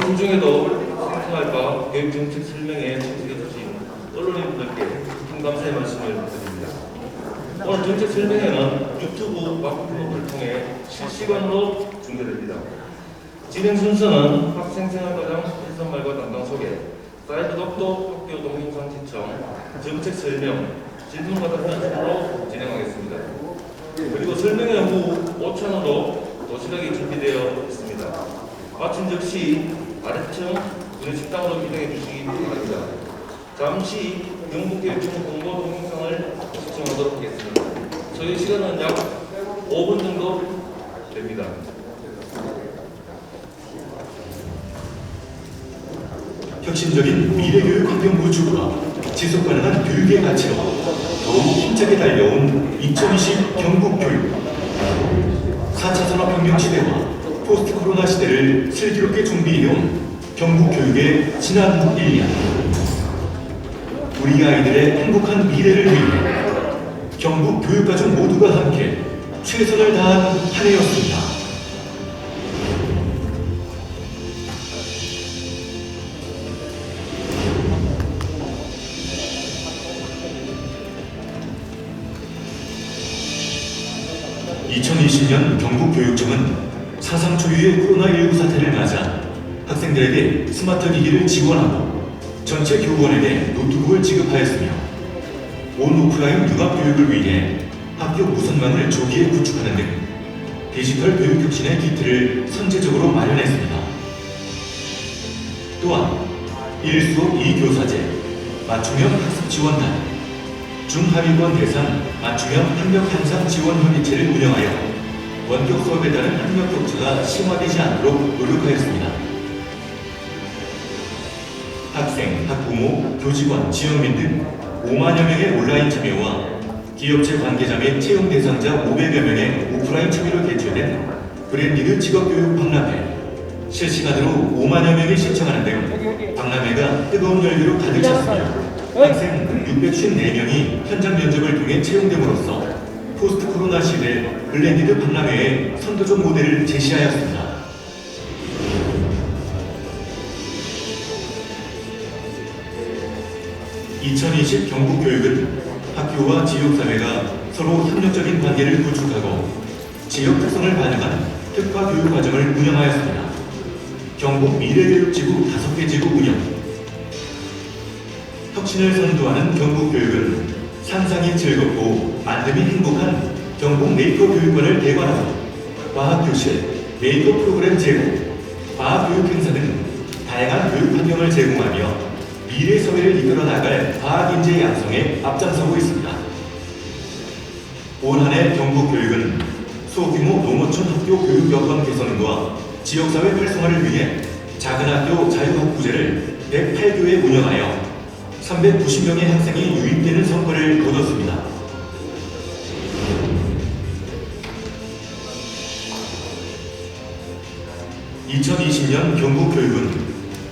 공중에도 생생할까 교육정책 설명에 참석해주신 언론인분들께 깊은 감사의 말씀을 드립니다. 오늘 정책 설명회는 유튜브 마크블로그를 통해 실시간으로 중계됩니다. 진행 순서는 학생 생활과정 실습말과 담당 소개, 사이드 독도 학교 동영상 시청, 정책 설명, 질문과 답변 순으로 진행하겠습니다. 그리고 설명회 후 오찬으로 도시락이 준비되어 있습니다. 마침 즉시 아래층 구내식당으로 이동해 주시기 바랍니다. 잠시 경북교육청 공보 동영상을 시청하도록 하겠습니다. 소요 시간은 약 5분 정도 됩니다. 혁신적인 미래교육 환경 구축과 지속가능한 교육의 가치로 더욱 힘차게 달려온 2020 경북교육. 4차 산업혁명 시대와 포스트 코로나 시대를 슬기롭게 준비해온 경북교육의 지난 1년. 우리 아이들의 행복한 미래를 위해 경북 교육가족 모두가 함께 최선을 다한 한 해였습니다. (2020년) 경북교육청은 사상 초유의 코로나19 사태를 맞아 학생들에게 스마트 기기를 지원하고 전체 교원에게 노트북을 지급하였으며 온 오프라인 융합교육을 위해 학교 무선망을 조기에 구축하는 등 디지털 교육 혁신의 기틀을 선제적으로 마련했습니다. 또한 1수업 2교사제, 맞춤형 학습 지원단, 중하위권 대상 맞춤형 학력 향상 지원 협의체를 운영하여 원격 수업에 따른 학력 격차가 심화되지 않도록 노력하였습니다. 학생, 학부모, 교직원, 지역민 등 5만여 명의 온라인 참여와 기업체 관계자 및 채용 대상자 500여 명의 오프라인 참여로 개최된 브랜디드 직업교육 박람회, 실시간으로 5만여 명이 신청하는 등 박람회가 뜨거운 열기로 가득 찼으며 학생 654명이 현장 면접을 통해 채용됨으로써 포스트 코로나 시대 블렌디드 박람회의 선도적 모델을 제시하였습니다. (2020) 경북교육은 학교와 지역사회가 서로 협력적인 관계를 구축하고 지역 특성을 반영한 특화 교육 과정을 운영하였습니다. 경북 미래교육지구 5개 지구 운영. 혁신을 선도하는 경북교육은 상상이 즐겁고 만듦이 행복한 경북 메이커 교육원을 대관하고 과학교실, 메이커 프로그램 제공, 과학교육 행사 등 다양한 교육 환경을 제공하며 미래 사회를 이끌어 나갈 과학인재 양성에 앞장서고 있습니다. 올 한 해 경북교육은 소규모 농어촌 학교 교육 여건 개선과 지역사회 활성화를 위해 작은 학교 자유학부제를 108교에 운영하여 390명의 학생이 유입되는 성과를 거뒀습니다. (2020년) 경북교육은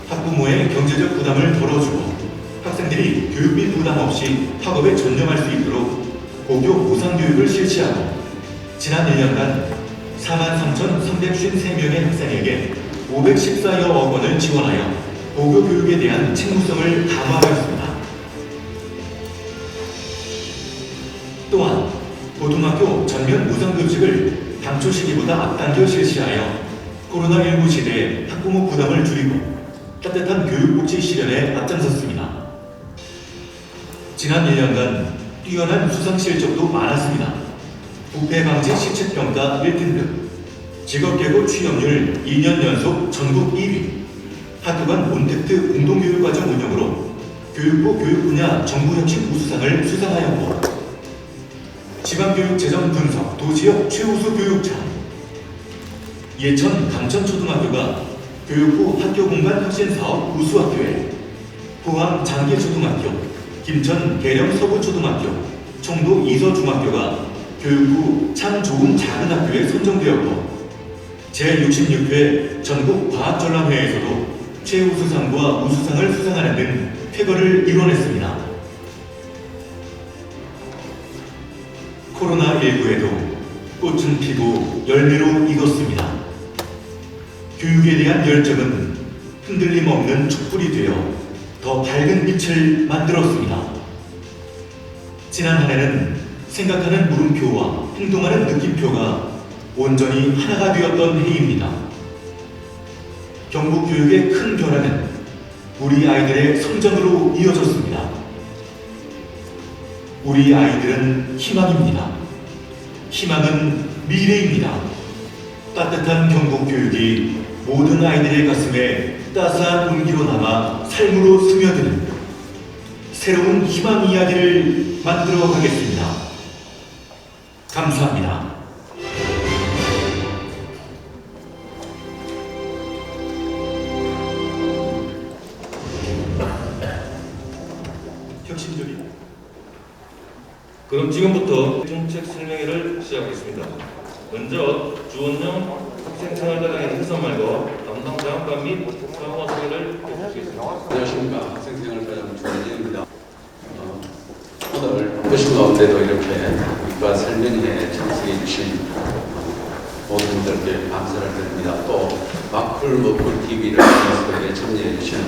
학부모의 경제적 부담을 덜어주고 학생들이 교육비 부담 없이 학업에 전념할 수 있도록 고교 무상교육을 실시하고 지난 1년간 43,353명의 학생에게 514여 억 원을 지원하여 고교 교육에 대한 책무성을 강화하였습니다. 또한 고등학교 전면 무상급식을 당초 시기보다 앞당겨 실시하여 코로나19 시대에 학부모 부담을 줄이고 따뜻한 교육복지 실현에 앞장섰습니다. 지난 1년간 뛰어난 수상 실적도 많았습니다. 부패 방지 실책평가 1등급, 직업계고 취업률 2년 연속 전국 1위, 학교 간 몬택트 공동교육과정 운영으로 교육부 교육분야 정부혁신 우수상을 수상하였고 지방교육 재정 분석 도지역 최우수 교육청, 예천 강천초등학교가 교육부 학교공간 혁신사업 우수학교에 포항 장계초등학교, 김천 계령 서구초등학교, 청도 이서중학교가 교육부 참 좋은 작은 학교에 선정되었고 제66회 전국 과학전람회에서도 최우수상과 우수상을 수상하는 등 쾌거를 이뤄냈습니다. 코로나19에도 꽃은 피고 열매로 익었습니다. 교육에 대한 열정은 흔들림 없는 촛불이 되어 더 밝은 빛을 만들었습니다. 지난 한 해는 생각하는 물음표와 행동하는 느낌표가 온전히 하나가 되었던 해입니다. 경북교육의 큰 변화는 우리 아이들의 성장으로 이어졌습니다. 우리 아이들은 희망입니다. 희망은 미래입니다. 따뜻한 경북교육이 모든 아이들의 가슴에 따스한 온기로 남아 삶으로 스며드는 새로운 희망 이야기를 만들어 가겠습니다. 감사합니다. 혁신적인 그럼 지금부터 정책 설명회를 시작하겠습니다. 먼저 주원영 학생생활과장의 해설말과 담당 장학관 및 사무관 소개를 해주시겠습니다. 안녕하십니까. 학생생활과장 주원영입니다. 오늘 오신 가운데도 이렇게 우리가 설명회에 참석해 주신 모든 분들께 감사를 드립니다. 또 마쿨머쿨 TV를 통해서 참여해 주신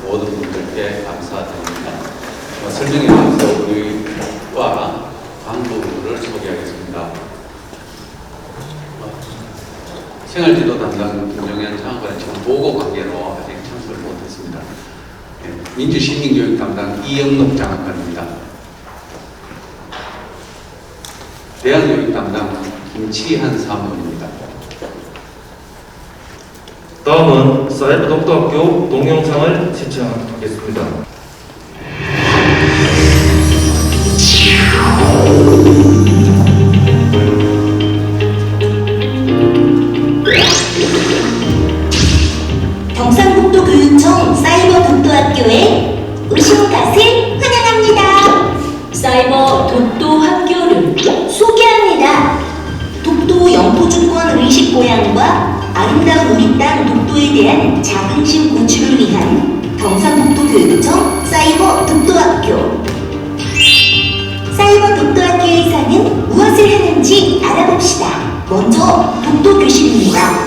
모든 분들께 감사드립니다. 설명회 앞서 우리과 간부를 소개하겠습니다. 생활지도 담당 김정현 장학관은 지금 보고 관계로 아직 참석을 못했습니다. 민주시민교육 담당 이영록 장학관입니다. 대학교육 담당 김치한 사무원입니다. 다음은 사이버 독도학교 동영상을 시청하겠습니다. 경상북도교육청 사이버 독도학교에 오신 것을 환영합니다. 사이버 독도학교를 소개합니다. 독도 영토주권 의식 보양과 아름다운 우리 땅 독도에 대한 자긍심 고취를 위한 경상북도교육청 사이버 독도학교. 사이버 독도학교에서는 무엇을 하는지 알아봅시다. 먼저 독도교실입니다.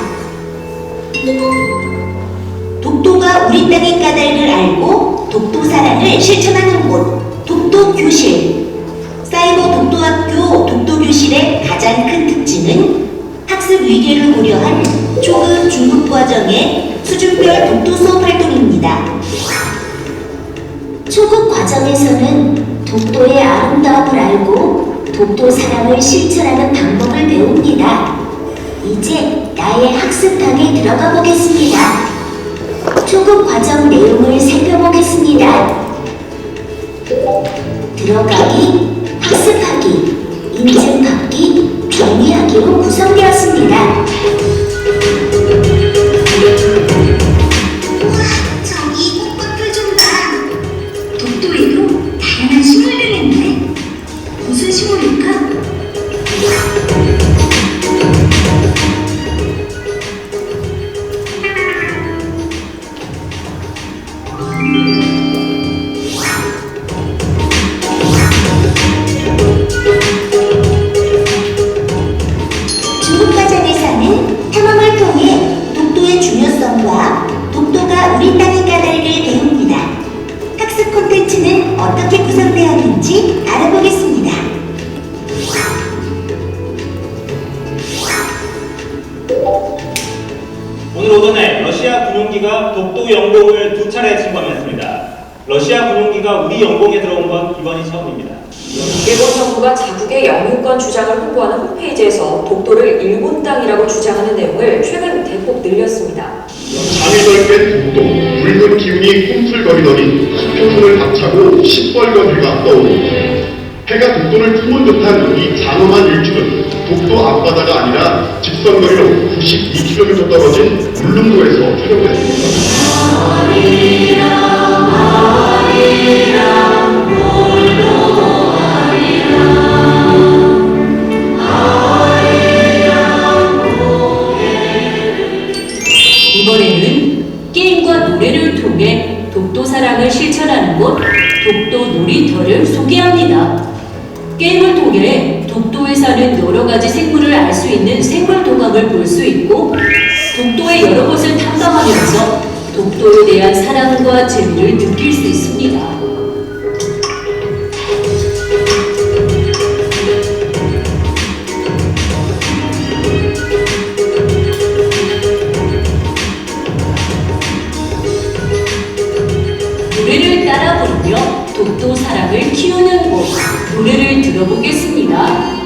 독도가 우리 땅의 까닭을 알고 독도 사랑을 실천하는 곳, 독도교실. 사이버 독도학교 독도교실의 가장 큰 특징은 학습 위계를 고려한 초급, 중급 과정의 수준별 독도 수업 활동입니다. 초급 과정에서는 독도의 아름다움을 알고 독도 사랑을 실천하는 방법을 배웁니다. 이제 나의 학습방에 들어가 보겠습니다. 초급 과정 내용을 살펴보겠습니다. 들어가기, 학습하기, 인증받기, 정리하기로 구성되었습니다. 우와, 저기 꽃밭을 좀 봐. 독도에도 다양한 식물들이 있네. 무슨 식물일까? 중급과정에서는 탐험을 통해 독도의 중요성과 독도가 우리 땅의 까닭을 배웁니다. 학습 콘텐츠는 어떻게 구성되었는지 알아보겠습니다. 오늘 오전에 러시아 군용기가 독도 영공을 2차례 침범했습니다. 러시아 군용기가 우리 영공에 들어온 건 이번이 처음입니다. 일본 정부가 자국의 영유권 주장을 홍보하는 홈페이지에서 독도를 일본 땅이라고 주장하는 내용을 최근 대폭 늘렸습니다. 잠이 덜 깬 독도, 붉은 기운이 꿈틀거리더니 수평선을 박차고 시뻘건 해가 떠오릅니다. 해가 독도를 품은 듯한 이 장엄한 일출은 독도 앞바다가 아니라 직선거리로 92km 떨어진 울릉도에서 촬영됐습니다. 이번에는 게임과 노래를 통해 독도 사랑을 실천하는 곳 독도 놀이터를 소개합니다. 게임을 통해 독도에 사는 여러 가지 생물을 알 수 있는 생물 도감을 볼 수 있고 독도의 여러 곳을 탐방하면서 독도에 대한 사랑과 재미를 느낄 수 있습니다. 노래를 따라 부르며 독도 사랑을 키우는 곳, 노래를 들어보겠습니다.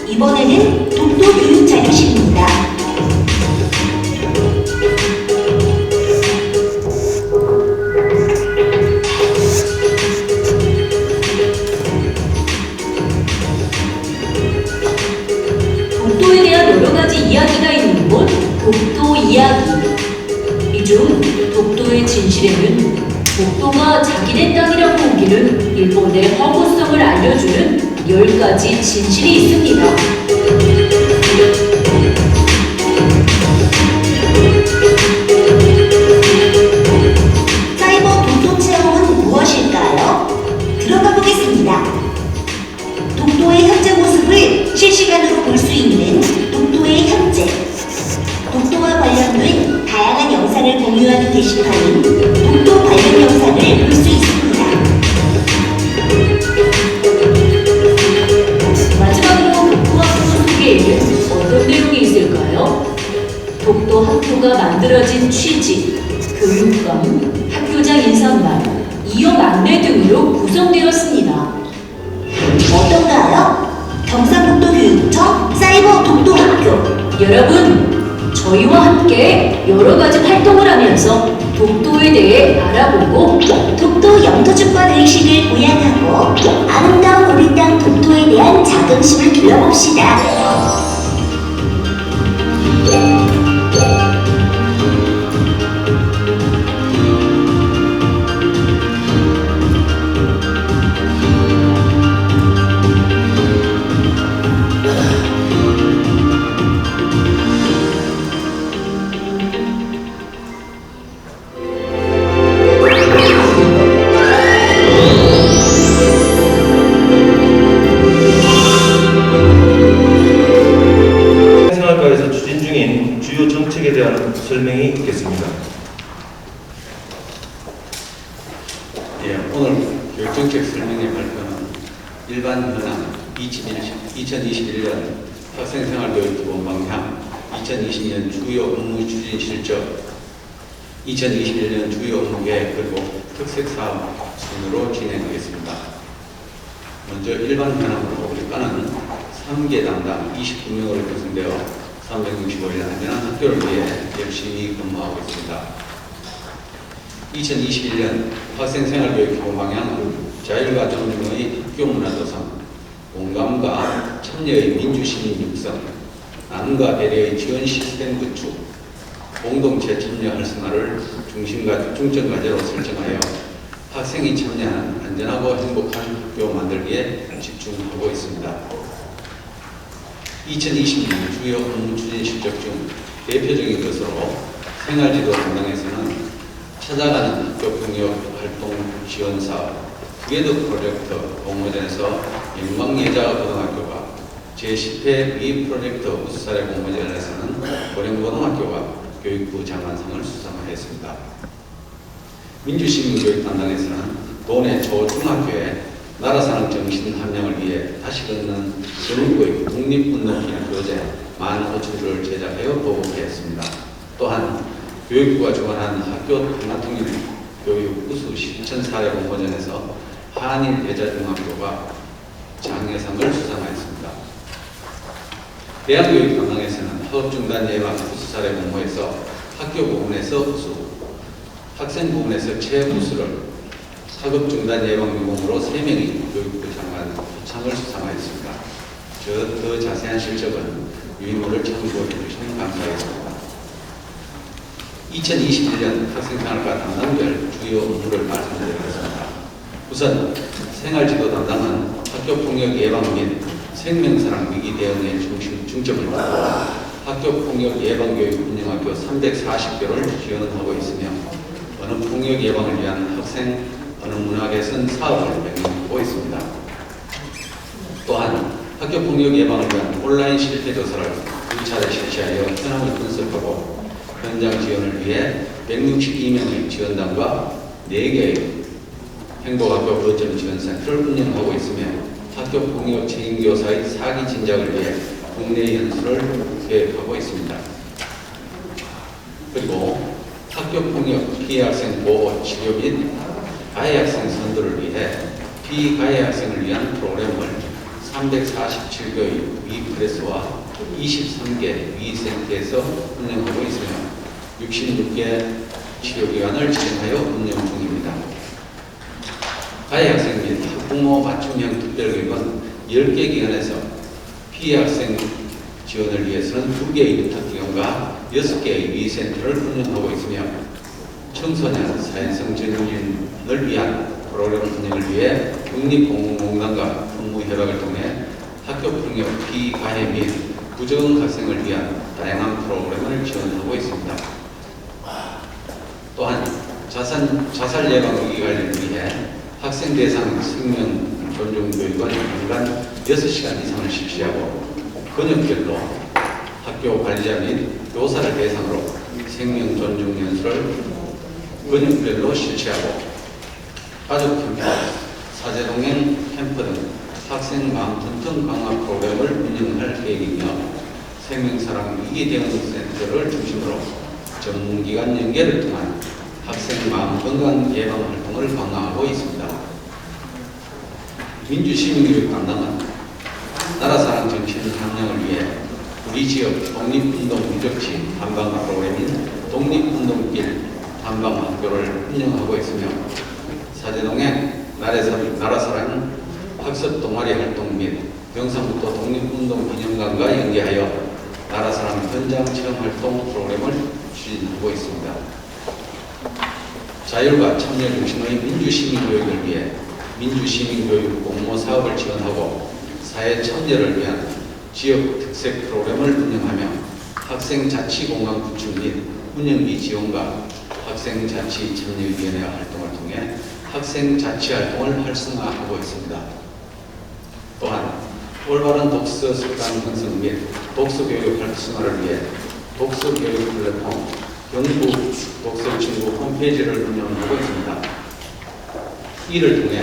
이번에는 독도 교육 자료실입니다. 독도에 대한 여러 가지 이야기가 있는 곳, 독도 이야기. 이 중 독도의 진실에는 독도가 자기네 땅이라고 우기는 일본의 허구성을 알려주는 10가지 진실이 있습니다. 사이버 독도 체험은 무엇일까요? 들어가 보겠습니다. 독도의 현재 모습을 실시간으로 볼 수 있는 독도의 현재. 독도와 관련된 다양한 영상을 공유하는 게시판인 독도 관련 영상을 볼 수 있습니다. 마지막으로 독도 학교 소개에는 어떤 내용이 있을까요? 독도 학교가 만들어진 취지, 교육감, 학교장 인사말, 이용 안내 등으로 구성되었습니다. 어떤가요? 경상북도교육청 사이버 독도학교. 여러분, 저희와 함께 여러 가지 활동을 하면서 독도에 대해 알아보고 독도 영토주권 의식을 보양하고 아름다운 우리 땅 독도에 대한 자긍심을 길러봅시다. 생활과에서 추진 중인 주요 정책에 대한 설명이 있겠습니다. 예, 오늘 교육정책 설명회 발표는 일반 현황 2021년 학생생활교육 기본 방향, 2020년 주요 업무 추진 실적, 2021년 주요 업무 계획 그리고 특색 사업 순으로 진행하겠습니다. 먼저 일반 현황으로 우리 과는 3개 담당 29명으로 구성되어 365일 안전한 학교를 위해 열심히 근무하고 있습니다. 2021년 학생생활교육 기본 방향은 자율과 존중의 학교 문화 조성, 공감과 참여의 민주시민 육성, 나눔과 배려의 지원 시스템 구축, 공동체 참여 활성화를 중점 과제로 설정하여 학생이 참여하는 안전하고 행복한 학교 만들기에 집중하고 있습니다. 2020년 주요 업무 추진 실적 중 대표적인 것으로 생활지도 담당에서는 찾아가는 학교 폭력 활동 지원 사업, 투게더 프로젝트 공모전에서 영광예자 고등학교가, 제10회 위 프로젝트 우수사례 공모전에서는 고령고등학교가 교육부 장관상을 수상하였습니다. 민주시민교육 담당에서는 도내 초중학교에 나라사랑 정신 함양을 위해 다시 걷는 전국의 독립운동기념 교재 15,000주를 제작하여 보급하였습니다. 또한 교육부가 주관한 학교 통합통일 교육 우수 실천 사례 공모전에서 한인 여자중학교가 장려상을 수상하였습니다. 대학교육 담당에서는 학업중단 예방 우수 사례 공모에서 학교 부문에서 우수, 학생 부문에서 최우수를 학업중단 예방 유공으로 3명이 교육부 장관 상을 수상하였습니다. 더 자세한 실적은 유인물을 참고해 주시면 감사하겠습니다. 2021년 학생생활과 담당별 주요 업무를 말씀드리겠습니다. 우선 생활지도 담당은 학교폭력 예방 및 생명사랑 위기 대응에 중점을 두고 학교 폭력 예방 교육 운영학교 340개를 지원하고 있으며 언어 폭력 예방을 위한 학생 언어 문화 개선 사업을 병행하고 있습니다. 또한 학교 폭력 예방을 위한 온라인 실태 조사를 2차례 실시하여 현황을 분석하고 현장 지원을 위해 162명의 지원단과 4개의 행복학교 거점 지원센터를 운영하고 있으며 학교 폭력 책임교사의 사기 진작을 위해 국내 연수를 계획하고 있습니다. 그리고 학교 폭력 피해 학생 보호 치료 및 가해 학생 선도를 위해 피가해 학생을 위한 프로그램을 347개의 위크래스와 23개 위센터에서 운영하고 있으며 66개 치료기관을 진행하여 운영 중입니다. 가해 학생 및 학부모 맞춤형 특별교육은 10개 기관에서 피해 학생 지원을 위해서는 2개의 유탁기관과 6개의 위센터를 운영하고 있으며 청소년 사회성 전문인을 위한 프로그램 운영을 위해 국립공공공단과 업무 협약을 통해 학교 폭력 피가해 및 부정 학생을 위한 다양한 프로그램을 지원하고 있습니다. 또한 자살 예방 위기 관리를 위해 학생 대상 생명 존중 교육은 연간 6시간 이상을 실시하고 근역별로 학교 관리자 및 교사를 대상으로 생명 존중 연수를 근역별로 실시하고 가족 캠프, 사제동행 캠프 등 학생 마음 튼튼 강화 프로그램을 운영할 계획이며 생명사랑 위기대응센터를 중심으로 전문기관 연계를 통한 학생 마음 건강 예방 활동을 강화하고 있습니다. 민주시민교육 담당은 나라사랑 정신 함양을 위해 우리 지역 독립운동 유적지 탐방 프로그램인 독립운동길 탐방학교를 운영하고 있으며 사제동에 나라사랑 학습 동아리 활동 및 경상북도 독립운동 기념관과 연계하여 나라사랑 현장 체험 활동 프로그램을 추진하고 있습니다. 자율과 참여 중심의 민주시민교육을 위해 민주시민교육 공모 사업을 지원하고 사회 참여를 위한 지역 특색 프로그램을 운영하며 학생자치공간 구축 및 운영비 지원과 학생자치참여위원회 활동을 통해 학생자치 활동을 활성화하고 있습니다. 또한 올바른 독서 습관 형성 및 독서교육 활성화를 위해 독서교육 플랫폼 경북 독서친구 홈페이지를 운영하고 있습니다. 이를 통해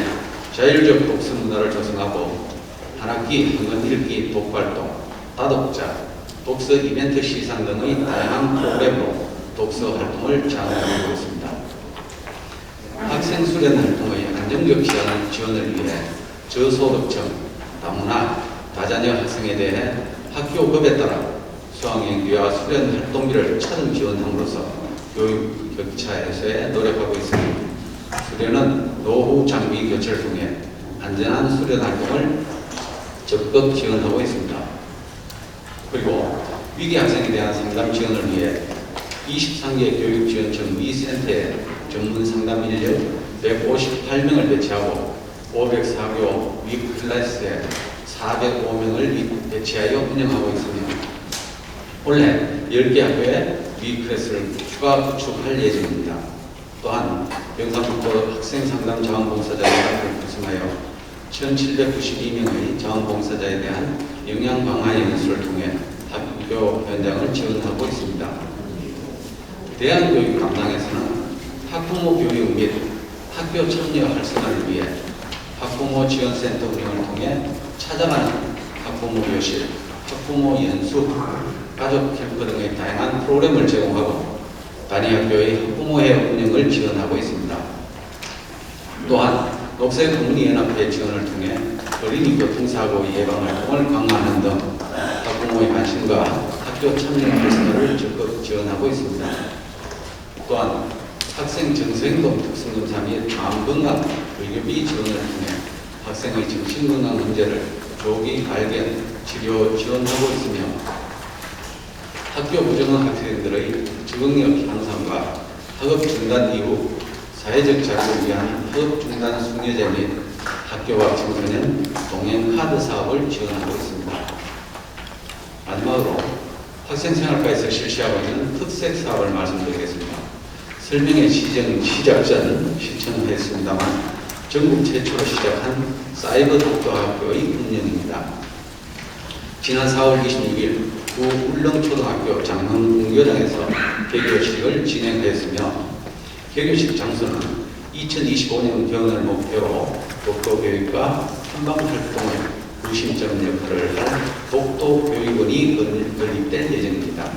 자율적 독서 문화를 조성하고 한 학기 한 권 읽기 독활동, 다독자, 독서 이벤트 시상 등의 다양한 프로그램으로 독서 활동을 장려하고 있습니다. 학생 수련 활동의 안정적 지원을 위해 저소득층, 다문화, 다자녀 학생에 대해 학교급에 따라 수학연기와 수련 활동비를 차등 지원함으로써 교육 격차 해소에 노력하고 있습니다. 수련은 노후 장비 교체를 통해 안전한 수련 활동을 적극 지원하고 있습니다. 그리고 위기 학생에 대한 상담 지원을 위해 23개 교육지원청 위센터에 전문 상담 인력 158명을 배치하고 504교 위클래스에 405명을 배치하여 운영하고 있으며 올해 10개 학교에 위클래스를 추가 구축할 예정입니다. 또한 경상북도 학생상담 자원봉사자회를 구성하여 1792명의 자원봉사자에 대한 역량 강화 연수를 통해 학교 현장을 지원하고 있습니다. 대안교육 담당에서는 학부모 교육 및 학교 참여 활성화를 위해 학부모 지원센터 운영을 통해 찾아가는 학부모 교실, 학부모 연수, 가족 캠프 등의 다양한 프로그램을 제공하고 단위학교의 학부모회 운영을 지원하고 있습니다. 또한 녹색국민연합회 지원을 통해 어린이 교통사고 예방 활동을 강화하는 등 학부모의 관심과 학교 참여 활성화를 적극 지원하고 있습니다. 또한 학생 정서행동 특성검사 및 마음건강 의료비 지원을 통해 학생의 정신건강 문제를 조기 발견, 치료 지원하고 있으며 학교 부정한 학생들의 적응력 향상과 학업 중단 이후 사회적 자립을 위한 학업 중단 숙려제 및 학교와 청소년 동행 카드 사업을 지원하고 있습니다. 마지막으로 학생생활과에서 실시하고 있는 특색 사업을 말씀드리겠습니다. 설명의 시작 전 실천했습니다만 전국 최초로 시작한 사이버 독도학교의 운영입니다. 지난 4월 26일 구 울릉초등학교 장흥공교장에서 개교식을 진행하였으며 개교식 장소는 2025년 개원을 목표로 독도 교육과 탐방 활동의 중심점 역할을 할 독도 교육원이 건립될 예정입니다.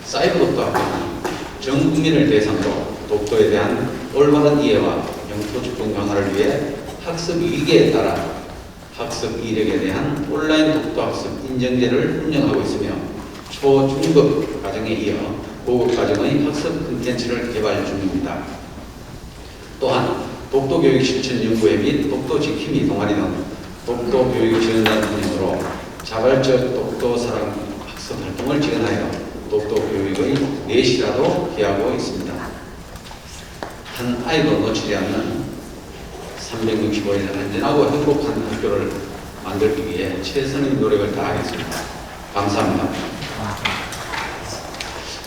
사이버 독도학교는 전 국민을 대상으로 독도에 대한 올바른 이해와 영토 주권 강화를 위해 학습 위기에 따라 학습 이력에 대한 온라인 독도학습 인증제를 운영하고 있으며 초, 중급 과정에 이어 고급 과정의 학습 콘텐츠를 개발 중입니다. 또한 독도교육 실천 연구회 및 독도 지킴이 동아리 등 독도교육 지원단 운영으로 자발적 독도사랑 학습 활동을 지원하여 독도교육의 내실화도 기하고 있습니다. 한 아이도 놓치지 않는 365일 안전하고 행복한 학교를 만들기 위해 최선의 노력을 다하겠습니다. 감사합니다.